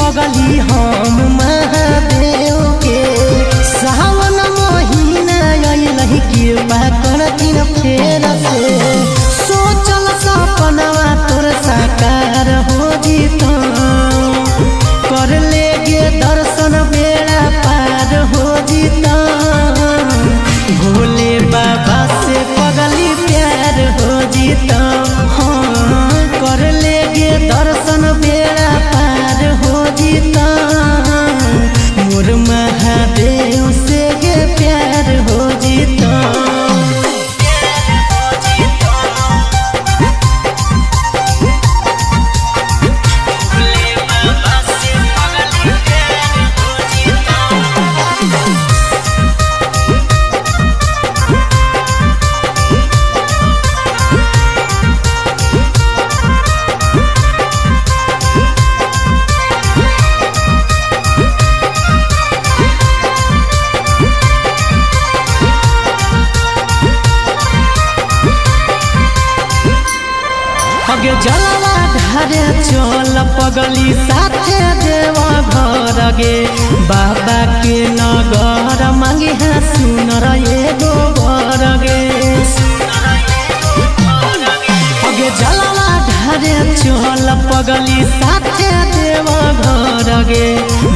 पगली हम महादेव के सावन महीना अइलहि कृपा करथिन फेर से सोचल सपनवा तोर साकार हो जीता कर लेगे दर्शन बेड़ा पार हो जीता भोले बाबा से पगली प्यार हो जीता हाँ कर लेगे दर्शन बेड़ा पार हो जीता मोर महादेव से गे प्यार हो जीता। अगे जलवा ढारे चल पगली साथे देवा घर गे बाबा के नगर मांगे है सुनर एगो बर गे अगे जलवा ढारे चल पगली साथे देवा घर गे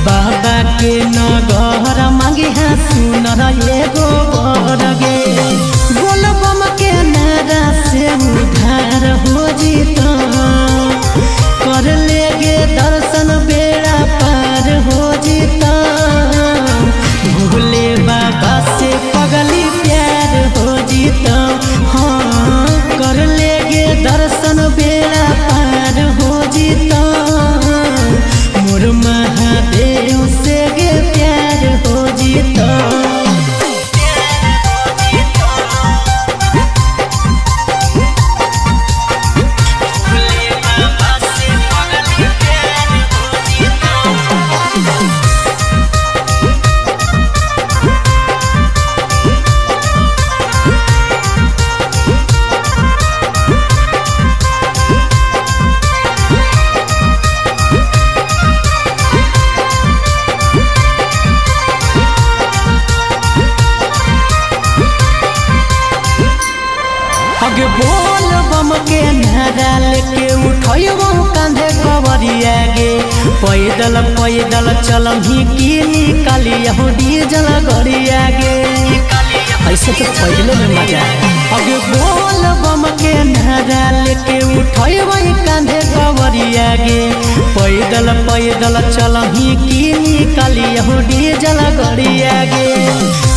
बाबा के नगर मांगे है सुनर एगो बर गे बोलबम के नारा से उधार हो जीता कर लेगे दर्शन बेड़ा पार हो जीता भोले बाबा से पगली प्यार हो जीता हाँ कर लेगे दर्शन बेड़ा पार हो जीता मोर महादेव से गे प्यार हो जीता। अगे बोल बम के नारा लेके उठैबो कांधे कवरिया गे पैदल पैदल चलही की निकाली हो डीजल गरिया गे ऐसे तो पैदल में मजा है। अगे बोल बम के नारा लेके उठैबो कांधे कवरिया गे पैदल पैदल चलही की निकाली हो डीजल गरिया गे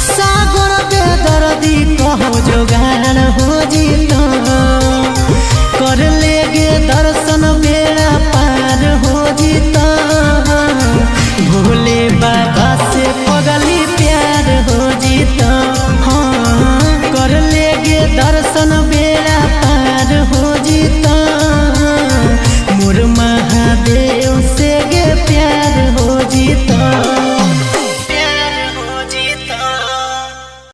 सागर बेदर्दी कहो जोगाड़ हो जीता कर लेगे दर्शन बेड़ा पार हो जीता भोले बाबा से पगली प्यार हो जीता हाँ कर लेगे दर्शन बेड़ा पार हो जीता मोर महादेव